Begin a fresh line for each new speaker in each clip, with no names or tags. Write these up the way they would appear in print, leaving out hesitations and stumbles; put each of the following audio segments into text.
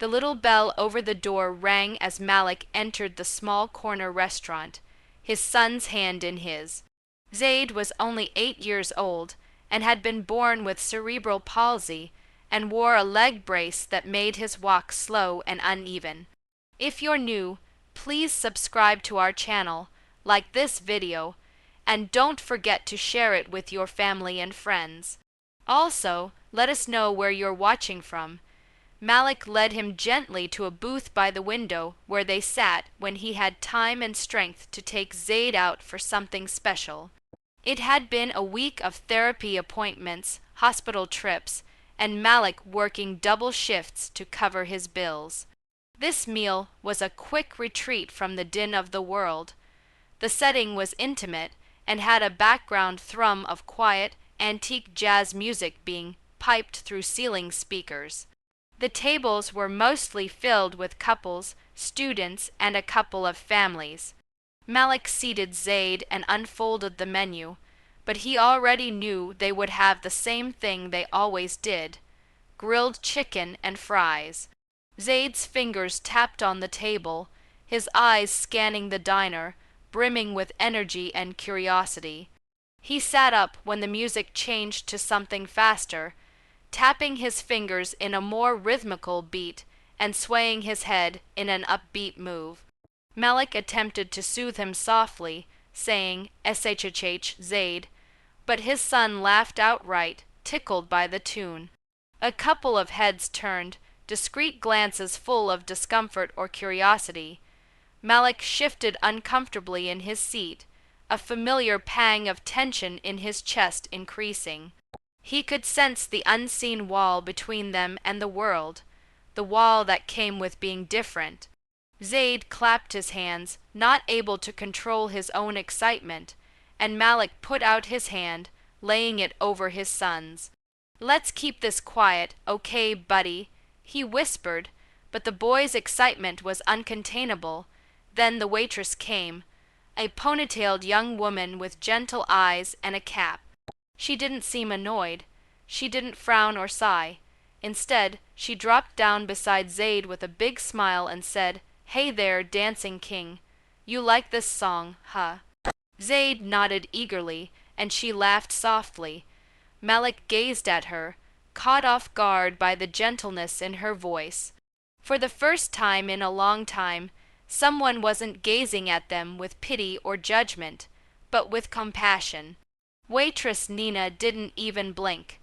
The little bell over the door rang as Malik entered the small corner restaurant, his son's hand in his. Zaid was only 8 years old and had been born with cerebral palsy and wore a leg brace that made his walk slow and uneven. If you're new, please subscribe to our channel, like this video, and don't forget to share it with your family and friends. Also, let us know where you're watching from. Malik led him gently to a booth by the window where they sat when he had time and strength to take Zaid out for something special. It had been a week of therapy appointments, hospital trips, and Malik working double shifts to cover his bills. This meal was a quick retreat from the din of the world. The setting was intimate and had a background thrum of quiet, antique jazz music being piped through ceiling speakers. The tables were mostly filled with couples, students, and a couple of families. Malik seated Zaid and unfolded the menu, but he already knew they would have the same thing they always did: grilled chicken and fries. Zaid's fingers tapped on the table, his eyes scanning the diner, brimming with energy and curiosity. He sat up when the music changed to something faster, tapping his fingers in a more rhythmical beat and swaying his head in an upbeat move. Malik attempted to soothe him softly, saying, "SHH, Zaid," but his son laughed outright, tickled by the tune. A couple of heads turned, discreet glances full of discomfort or curiosity. Malik shifted uncomfortably in his seat, a familiar pang of tension in his chest increasing. He could sense the unseen wall between them and the world, the wall that came with being different. Zaid clapped his hands, not able to control his own excitement, and Malik put out his hand, laying it over his son's. "Let's keep this quiet, okay, buddy," he whispered, but the boy's excitement was uncontainable. Then the waitress came, a ponytailed young woman with gentle eyes and a cap. She didn't seem annoyed. She didn't frown or sigh. Instead, she dropped down beside Zaid with a big smile and said, "Hey there, dancing king. You like this song, huh?" Zaid nodded eagerly, and she laughed softly. Malik gazed at her, caught off guard by the gentleness in her voice. For the first time in a long time, someone wasn't gazing at them with pity or judgment, but with compassion. Waitress Nina didn't even blink.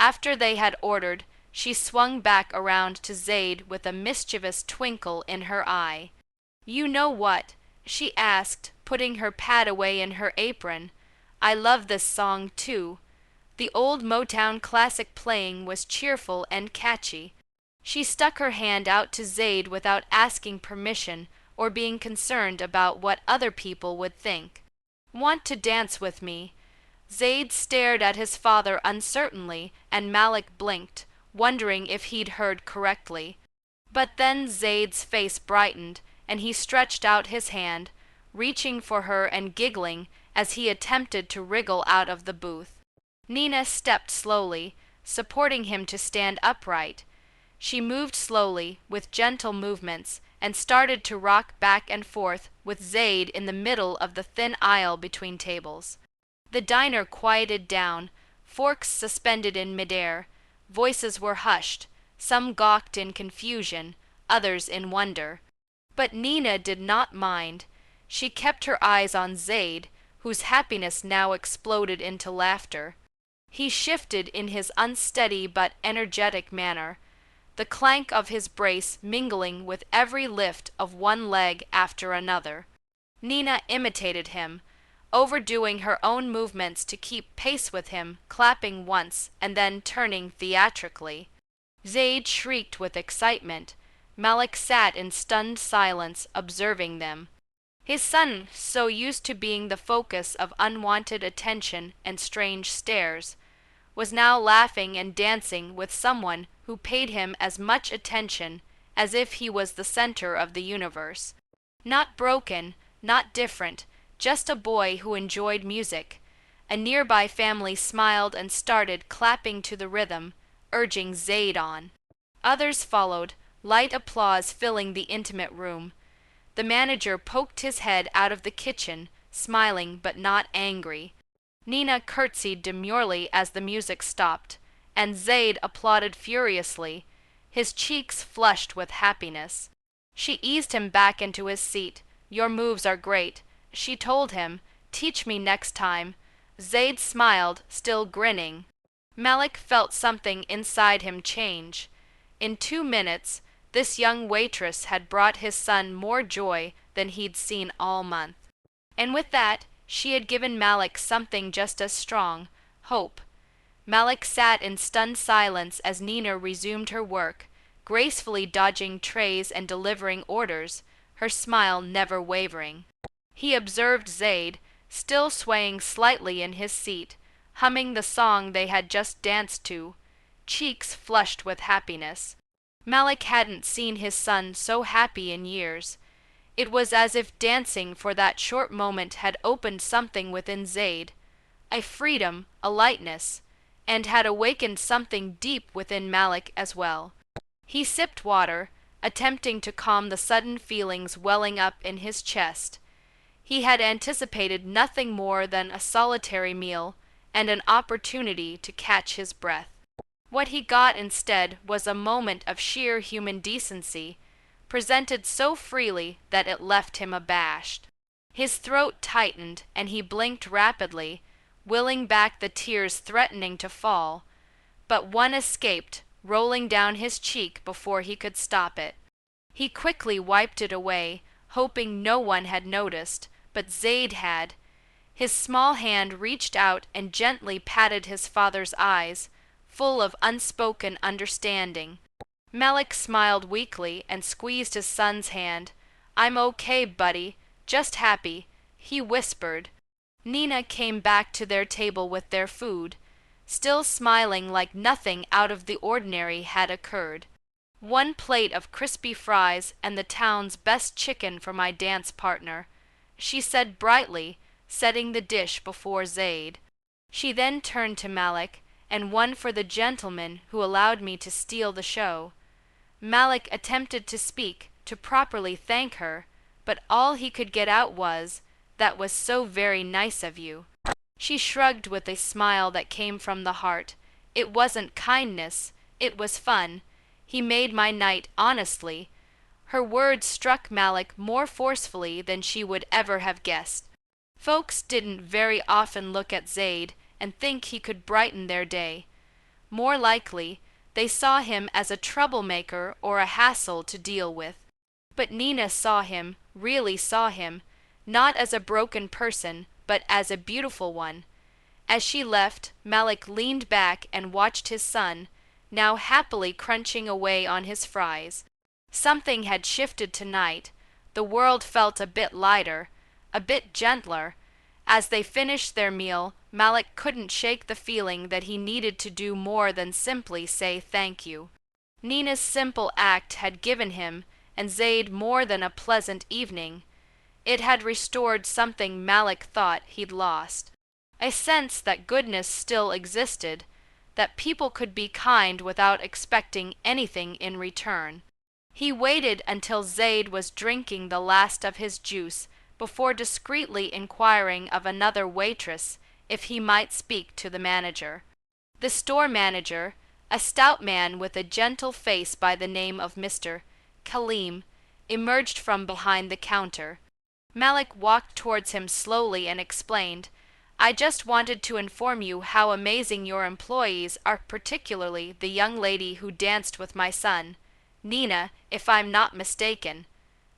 After they had ordered, she swung back around to Zaid with a mischievous twinkle in her eye. "You know what?" she asked, putting her pad away in her apron. "I love this song, too." The old Motown classic playing was cheerful and catchy. She stuck her hand out to Zaid without asking permission or being concerned about what other people would think. "Want to dance with me?" Zaid stared at his father uncertainly, and Malik blinked, wondering if he'd heard correctly. But then Zaid's face brightened, and he stretched out his hand, reaching for her and giggling as he attempted to wriggle out of the booth. Nina stepped slowly, supporting him to stand upright. She moved slowly, with gentle movements, and started to rock back and forth with Zaid in the middle of the thin aisle between tables. The diner quieted down, forks suspended in midair. Voices were hushed, some gawked in confusion, others in wonder. But Nina did not mind. She kept her eyes on Zaid, whose happiness now exploded into laughter. He shifted in his unsteady but energetic manner, the clank of his brace mingling with every lift of one leg after another. Nina imitated him, overdoing her own movements to keep pace with him, clapping once and then turning theatrically. Zaid shrieked with excitement. Malik sat in stunned silence, observing them. His son, so used to being the focus of unwanted attention and strange stares, was now laughing and dancing with someone who paid him as much attention as if he was the center of the universe. Not broken, not different, just a boy who enjoyed music. A nearby family smiled and started clapping to the rhythm, urging Zaid on. Others followed, light applause filling the intimate room. The manager poked his head out of the kitchen, smiling but not angry. Nina curtsied demurely as the music stopped, and Zaid applauded furiously, his cheeks flushed with happiness. She eased him back into his seat. "Your moves are great," she told him. "Teach me next time." Zaid smiled, still grinning. Malik felt something inside him change. In 2 minutes, this young waitress had brought his son more joy than he'd seen all month. And with that, she had given Malik something just as strong, hope. Malik sat in stunned silence as Nina resumed her work, gracefully dodging trays and delivering orders, her smile never wavering. He observed Zaid, still swaying slightly in his seat, humming the song they had just danced to, cheeks flushed with happiness. Malik hadn't seen his son so happy in years. It was as if dancing for that short moment had opened something within Zaid, a freedom, a lightness, and had awakened something deep within Malik as well. He sipped water, attempting to calm the sudden feelings welling up in his chest. He had anticipated nothing more than a solitary meal and an opportunity to catch his breath. What he got instead was a moment of sheer human decency, presented so freely that it left him abashed. His throat tightened and he blinked rapidly, willing back the tears threatening to fall, but one escaped, rolling down his cheek before he could stop it. He quickly wiped it away, hoping no one had noticed, but Zaid had. His small hand reached out and gently patted his father's eyes, full of unspoken understanding. Malik smiled weakly and squeezed his son's hand. "I'm okay, buddy, just happy," he whispered. Nina came back to their table with their food, still smiling like nothing out of the ordinary had occurred. "One plate of crispy fries and the town's best chicken for my dance partner," she said brightly, setting the dish before Zaid. She then turned to Malik, "And one for the gentleman who allowed me to steal the show." Malik attempted to speak, to properly thank her, but all he could get out was, "That was so very nice of you." She shrugged with a smile that came from the heart. "It wasn't kindness, it was fun. He made my night, honestly." Her words struck Malik more forcefully than she would ever have guessed. Folks didn't very often look at Zaid and think he could brighten their day. More likely, they saw him as a troublemaker or a hassle to deal with. But Nina saw him, really saw him, not as a broken person, but as a beautiful one. As she left, Malik leaned back and watched his son, now happily crunching away on his fries. Something had shifted tonight. The world felt a bit lighter, a bit gentler. As they finished their meal, Malik couldn't shake the feeling that he needed to do more than simply say thank you. Nina's simple act had given him and Zaid more than a pleasant evening. It had restored something Malik thought he'd lost. A sense that goodness still existed, that people could be kind without expecting anything in return. He waited until Zaid was drinking the last of his juice before discreetly inquiring of another waitress if he might speak to the manager. The store manager, a stout man with a gentle face by the name of Mr. Kaleem, emerged from behind the counter. Malik walked towards him slowly and explained, "I just wanted to inform you how amazing your employees are, particularly the young lady who danced with my son, Nina, if I'm not mistaken."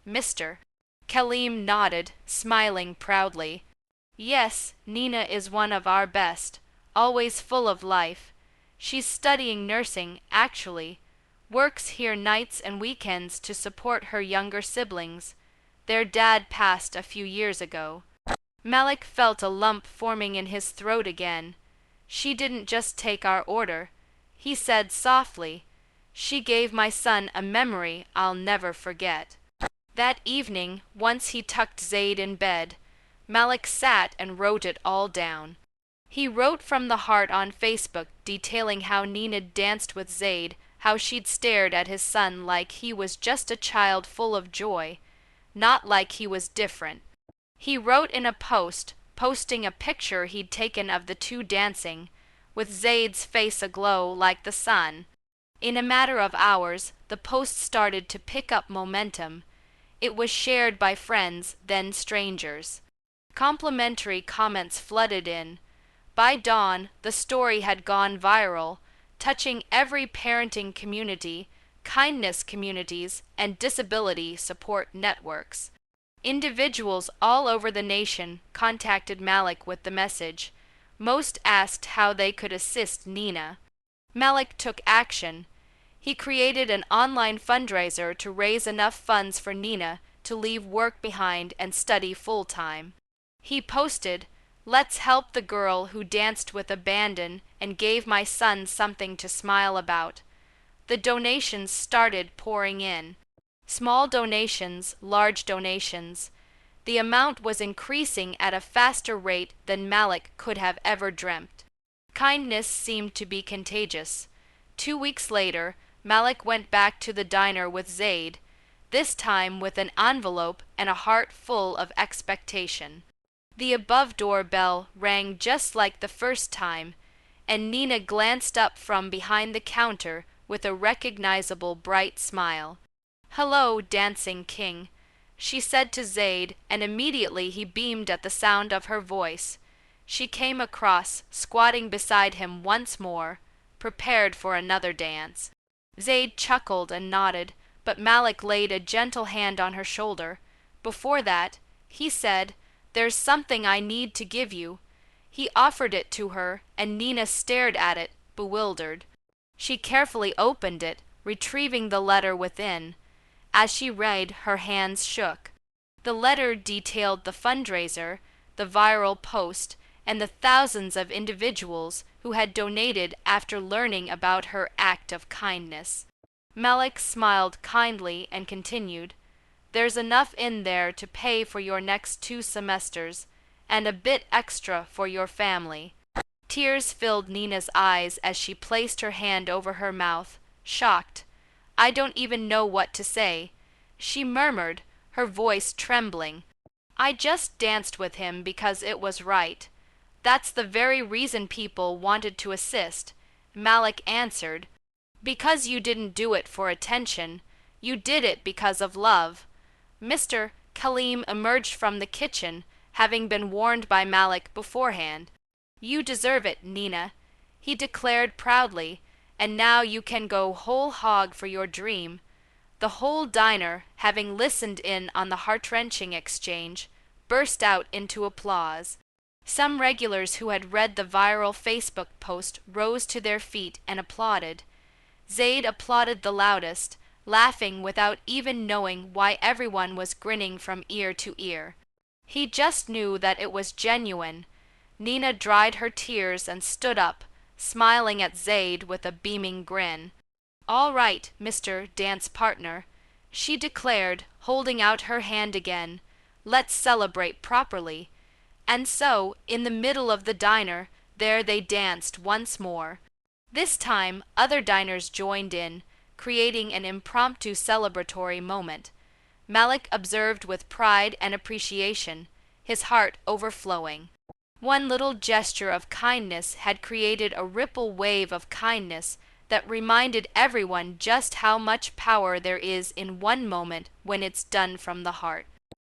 "Mr. Kaleem nodded, smiling proudly. "Yes, Nina is one of our best, always full of life. She's studying nursing, actually. Works here nights and weekends to support her younger siblings. Their dad passed a few years ago." Malik felt a lump forming in his throat again. "She didn't just take our order," he said softly. "She gave my son a memory I'll never forget." That evening, once he tucked Zaid in bed, Malik sat and wrote it all down. He wrote from the heart on Facebook detailing how Nina danced with Zaid, how she'd stared at his son like he was just a child full of joy, not like he was different. He wrote in a post, posting a picture he'd taken of the two dancing, with Zaid's face aglow like the sun. In a matter of hours, the post started to pick up momentum. It was shared by friends, then strangers. Complimentary comments flooded in. By dawn, the story had gone viral, touching every parenting community, kindness communities, and disability support networks. Individuals all over the nation contacted Malik with the message. Most asked how they could assist Nina. Malik took action. He created an online fundraiser to raise enough funds for Nina to leave work behind and study full-time. He posted, "Let's help the girl who danced with abandon and gave my son something to smile about." The donations started pouring in. Small donations, large donations. The amount was increasing at a faster rate than Malik could have ever dreamt. Kindness seemed to be contagious. 2 weeks later, Malik went back to the diner with Zaid, this time with an envelope and a heart full of expectation. The above door bell rang just like the first time, and Nina glanced up from behind the counter with a recognizable bright smile. "Hello, dancing king," she said to Zaid, and immediately he beamed at the sound of her voice. She came across, squatting beside him once more, prepared for another dance. Zaid chuckled and nodded, but Malik laid a gentle hand on her shoulder. Before that, he said, "There's something I need to give you." He offered it to her, and Nina stared at it, bewildered. She carefully opened it, retrieving the letter within. As she read, her hands shook. The letter detailed the fundraiser, the viral post, and the thousands of individuals who had donated after learning about her act of kindness. Malik smiled kindly and continued, "There's enough in there to pay for your next 2 semesters, and a bit extra for your family." Tears filled Nina's eyes as she placed her hand over her mouth, shocked. "I don't even know what to say," she murmured, her voice trembling. "I just danced with him because it was right. That's the very reason people wanted to assist," Malik answered. "Because you didn't do it for attention. You did it because of love." Mr. Kaleem emerged from the kitchen, having been warned by Malik beforehand. "You deserve it, Nina," he declared proudly, "and now you can go whole hog for your dream." The whole diner, having listened in on the heart-wrenching exchange, burst out into applause. Some regulars who had read the viral Facebook post rose to their feet and applauded. Zaid applauded the loudest, laughing without even knowing why everyone was grinning from ear to ear. He just knew that it was genuine. Nina dried her tears and stood up, smiling at Zaid with a beaming grin. "All right, Mr. Dance Partner," she declared, holding out her hand again. "Let's celebrate properly." And so, in the middle of the diner, there they danced once more. This time, other diners joined in, creating an impromptu celebratory moment. Malik observed with pride and appreciation, his heart overflowing. One little gesture of kindness had created a ripple wave of kindness that reminded everyone just how much power there is in one moment when it's done from the heart.